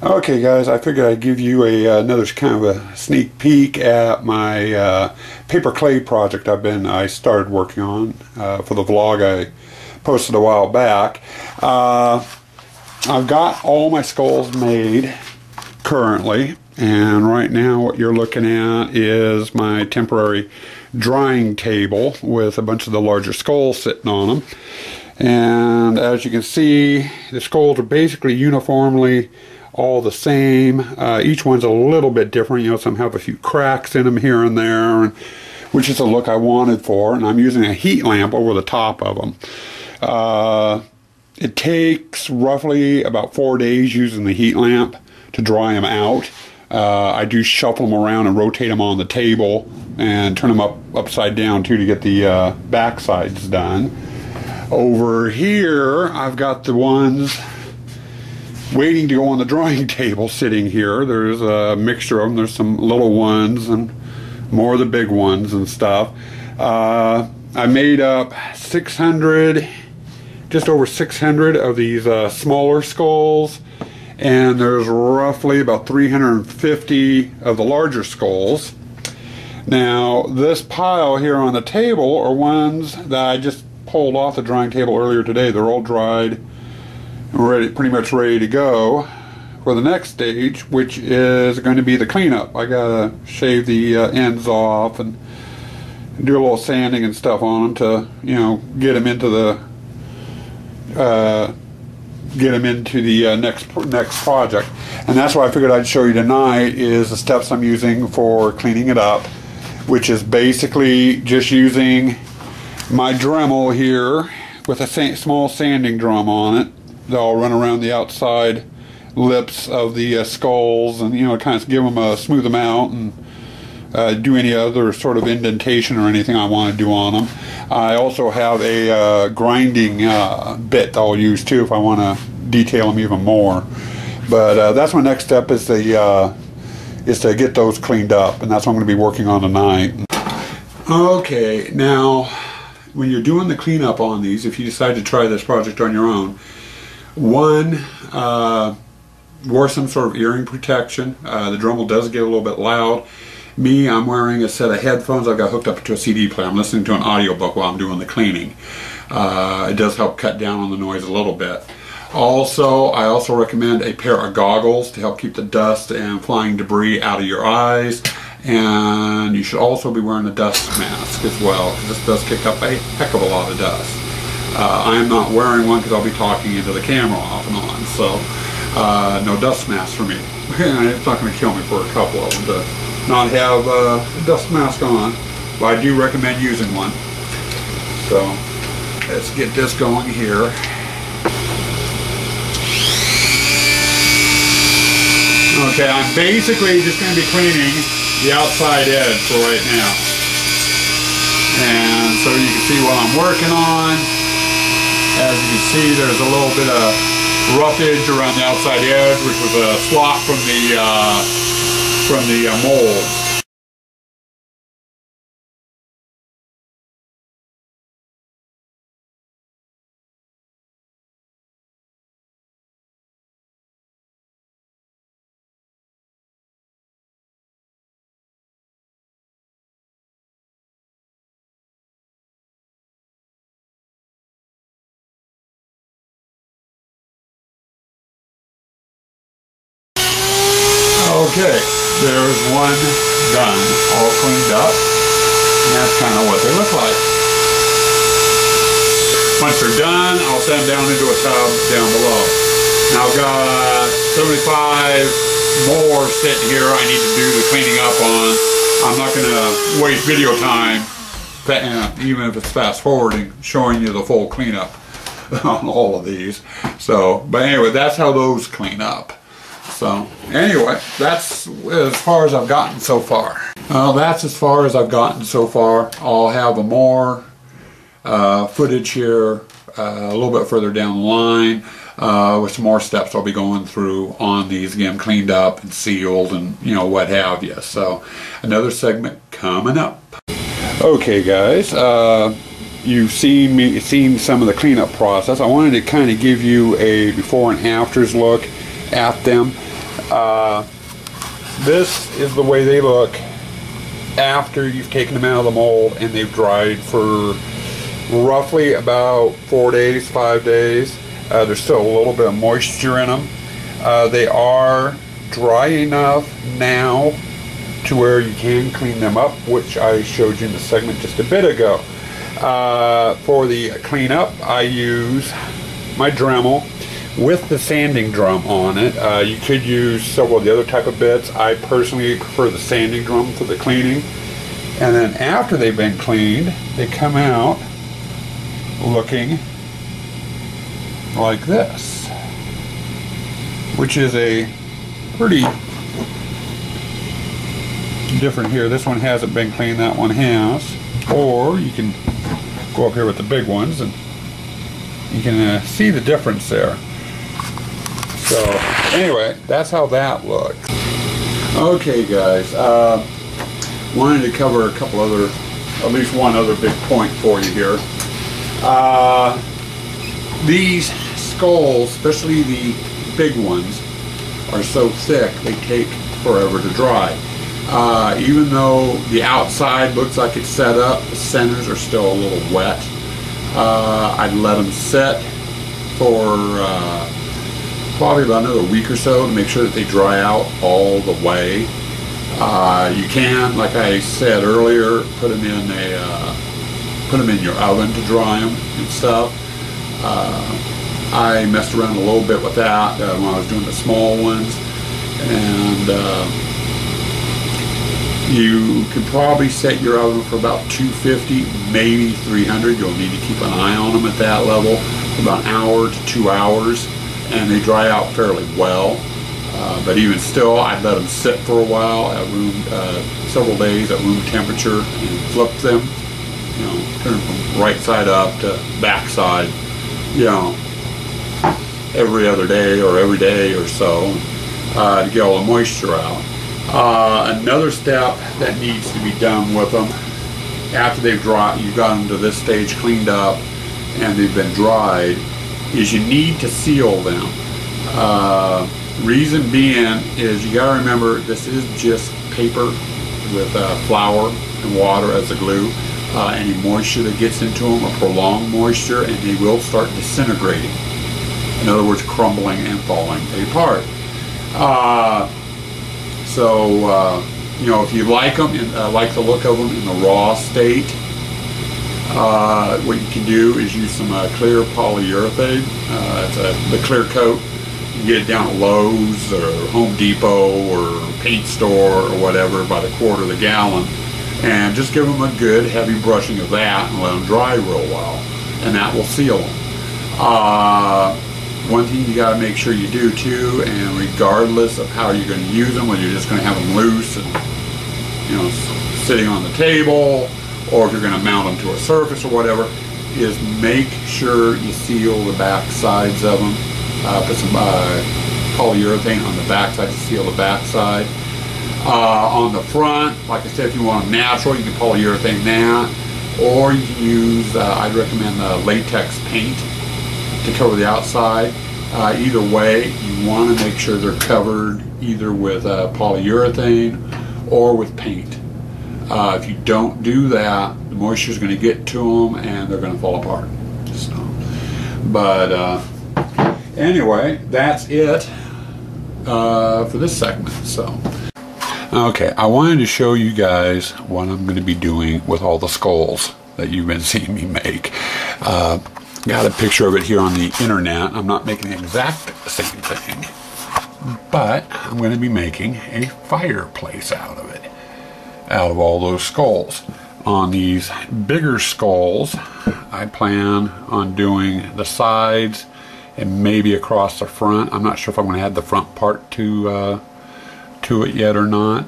Okay guys, I figured I'd give you another kind of a sneak peek at my paper clay project I started working on for the vlog I posted a while back. I've got all my skulls made currently, and right now what you're looking at is my temporary drying table with a bunch of the larger skulls sitting on them. And as you can see, the skulls are basically uniformly all the same. Each one's a little bit different. You know, some have a few cracks in them here and there, which is the look I wanted for. And I'm using a heat lamp over the top of them. It takes roughly about 4 days using the heat lamp to dry them out. I do shuffle them around and rotate them on the table and turn them upside down too to get the back sides done. Over here I've got the ones waiting to go on the drying table sitting here. There's a mixture of them. There's some little ones and more of the big ones and stuff. I made up 600, just over 600 of these smaller skulls, and there's roughly about 350 of the larger skulls. Now this pile here on the table are ones that I just pulled off the drying table earlier today. They're all dried, pretty much ready to go for the next stage, which is going to be the cleanup. I gotta shave the ends off and do a little sanding and stuff on them to, you know, get them into the next project. And that's why I figured I'd show you tonight is the steps I'm using for cleaning it up, which is basically just using my Dremel here with a small sanding drum on it. They'll run around the outside lips of the skulls and, you know, kind of smooth them out and do any other sort of indentation or anything I want to do on them. I also have a grinding bit I'll use too if I want to detail them even more. But that's my next step is to get those cleaned up, and that's what I'm going to be working on tonight. Okay, now when you're doing the cleanup on these, if you decide to try this project on your own, one, wear some sort of earring protection. The Dremel does get a little bit loud. Me, I'm wearing a set of headphones I've got hooked up to a CD player. I'm listening to an audiobook while I'm doing the cleaning. It does help cut down on the noise a little bit. Also, I also recommend a pair of goggles to help keep the dust and flying debris out of your eyes. And you should also be wearing a dust mask as well, because this does kick up a heck of a lot of dust. I am not wearing one because I'll be talking into the camera off and on, so no dust mask for me. It's not going to kill me for a couple of them to not have a dust mask on, but I do recommend using one. So let's get this going here. Okay, I'm basically just going to be cleaning the outside edge for right now. And so you can see what I'm working on. As you can see, there's a little bit of roughage around the outside edge, which was a slot from the mold. Okay, there's one done, all cleaned up, and that's kind of what they look like. Once they're done, I'll set them down into a tub down below. Now I've got 75 more sitting here I need to do the cleaning up on. I'm not going to waste video time, even if it's fast forwarding, showing you the full cleanup on all of these. So, but anyway, that's how those clean up. So anyway, that's as far as I've gotten so far. That's as far as I've gotten so far. I'll have a more footage here a little bit further down the line with some more steps I'll be going through on these, again, cleaned up and sealed and, you know, what have you. So another segment coming up. Okay guys, you've seen some of the cleanup process. I wanted to kind of give you a before and afters look at them. This is the way they look after you've taken them out of the mold and they've dried for roughly about 4 days, 5 days. There's still a little bit of moisture in them. They are dry enough now to where you can clean them up, which I showed you in the segment just a bit ago. For the cleanup, I use my Dremel with the sanding drum on it. You could use several of the other type of bits. I personally prefer the sanding drum for the cleaning. And then after they've been cleaned, they come out looking like this, which is a pretty different here. This one hasn't been cleaned, that one has. Or you can go up here with the big ones and you can see the difference there. So anyway, that's how that looks. Okay guys, wanted to cover a couple other, at least one other big point for you here. These skulls, especially the big ones, are so thick they take forever to dry. Even though the outside looks like it's set up, the centers are still a little wet. I'd let them sit for probably about another week or so to make sure that they dry out all the way. You can, like I said earlier, put them in your oven to dry them and stuff. I messed around a little bit with that when I was doing the small ones, and you could probably set your oven for about 250, maybe 300. You'll need to keep an eye on them at that level for about an hour to 2 hours, and they dry out fairly well. But even still, I'd let them sit for a while at room, several days at room temperature, and flip them. You know, turn them from right side up to back side, you know, every other day or every day or so, to get all the moisture out. Another step that needs to be done with them after they've dried, you've got them to this stage cleaned up and they've been dried, is you need to seal them. Reason being is you got to remember this is just paper with flour and water as the glue. Any moisture that gets into them, or prolonged moisture, and they will start disintegrating. In other words, crumbling and falling apart. You know, if you like them, like the look of them in the raw state, what you can do is use some clear polyurethane. It's the clear coat. You can get it down at Lowe's or Home Depot or paint store or whatever by the quart or the gallon. And just give them a good heavy brushing of that and let them dry real well. And that will seal them. One thing you got to make sure you do too, and regardless of how you're going to use them, whether you're just going to have them loose and, you know, sitting on the table, or if you're going to mount them to a surface or whatever, is make sure you seal the back sides of them. Put some polyurethane on the back side to seal the back side. On the front, like I said, if you want them natural, you can polyurethane that, or you can use, I'd recommend latex paint to cover the outside. Either way, you want to make sure they're covered either with polyurethane or with paint. If you don't do that, the moisture is going to get to them and they're going to fall apart. So, but anyway, that's it for this segment. So, okay, I wanted to show you guys what I'm going to be doing with all the skulls that you've been seeing me make. Got a picture of it here on the internet. I'm not making the exact same thing, but I'm going to be making a fireplace out of it, out of all those skulls. On these bigger skulls, I plan on doing the sides and maybe across the front. I'm not sure if I'm going to add the front part to it yet or not.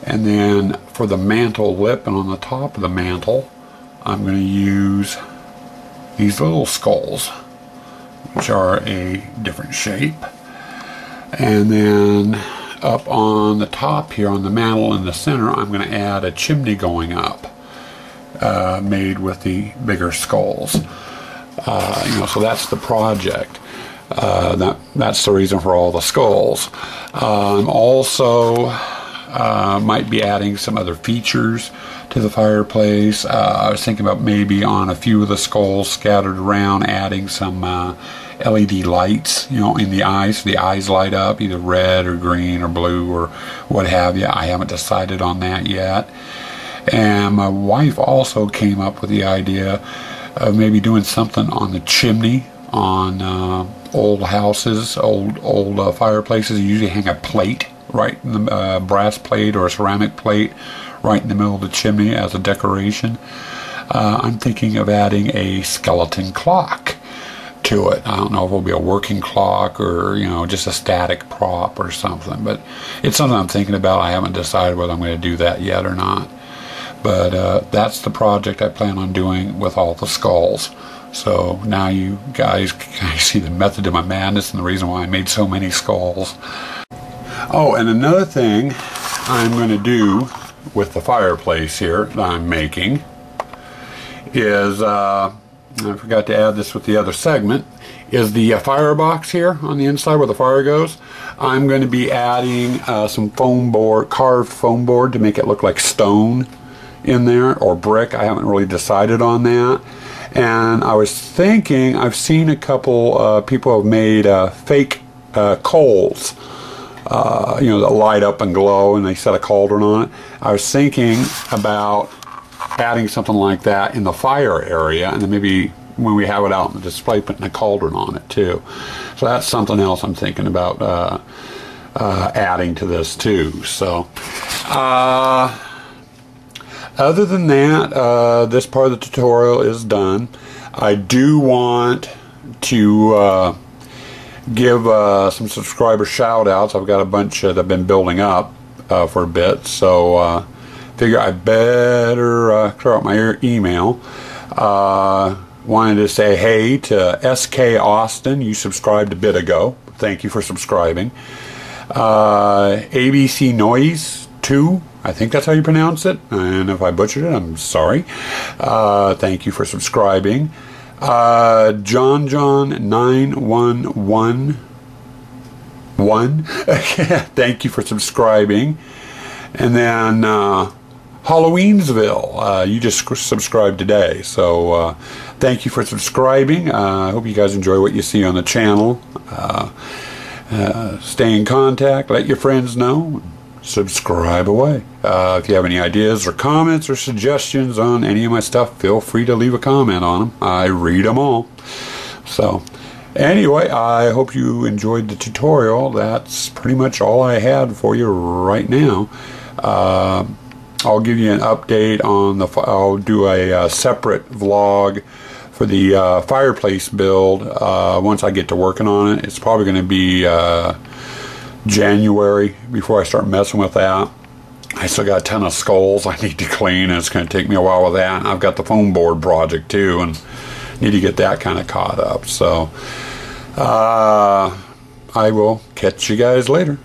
And then for the mantle lip and on the top of the mantle, I'm going to use these little skulls, which are a different shape. And then up on the top here on the mantle in the center, I'm going to add a chimney going up, made with the bigger skulls. You know, so that's the project. That's the reason for all the skulls. Also might be adding some other features to the fireplace. I was thinking about maybe on a few of the skulls scattered around adding some LED lights, you know, in the eyes, so the eyes light up either red or green or blue or what have you. I haven't decided on that yet. And my wife also came up with the idea of maybe doing something on the chimney on old houses, old fireplaces. You usually hang a plate right in the brass plate or a ceramic plate right in the middle of the chimney as a decoration. I'm thinking of adding a skeleton clock to it. I don't know if it'll be a working clock or, you know, just a static prop or something, but it's something I'm thinking about. I haven't decided whether I'm going to do that yet or not, but that's the project I plan on doing with all the skulls. So now you guys can see the method of my madness and the reason why I made so many skulls. Oh, and another thing I'm going to do with the fireplace here that I'm making is, I forgot to add this with the other segment, is the firebox here on the inside where the fire goes. I'm going to be adding some foam board, carved foam board, to make it look like stone in there, or brick. I haven't really decided on that. And I was thinking, I've seen a couple people have made fake coals, you know, that light up and glow, and they set a cauldron on it. I was thinking about adding something like that in the fire area, and then maybe when we have it out in the display, putting a cauldron on it too. So that's something else I'm thinking about adding to this too. So other than that, this part of the tutorial is done. I do want to give some subscriber shout outs. I've got a bunch that have been building up for a bit, so figure I better clear out my email. Wanted to say hey to SK Austin, you subscribed a bit ago. Thank you for subscribing. ABC Noise 2, I think that's how you pronounce it, and if I butchered it, I'm sorry. Thank you for subscribing. John 9111, thank you for subscribing. And then Halloweensville, you just subscribed today, so thank you for subscribing. I hope you guys enjoy what you see on the channel. Stay in contact, let your friends know, subscribe away. If you have any ideas or comments or suggestions on any of my stuff, feel free to leave a comment on them. I read them all. So anyway, I hope you enjoyed the tutorial. That's pretty much all I had for you right now. I'll give you an update on I'll do a separate vlog for the fireplace build once I get to working on it. It's probably going to be January before I start messing with that. I still got a ton of skulls I need to clean, and it's going to take me a while with that. And I've got the foam board project too, and need to get that kind of caught up. So I will catch you guys later.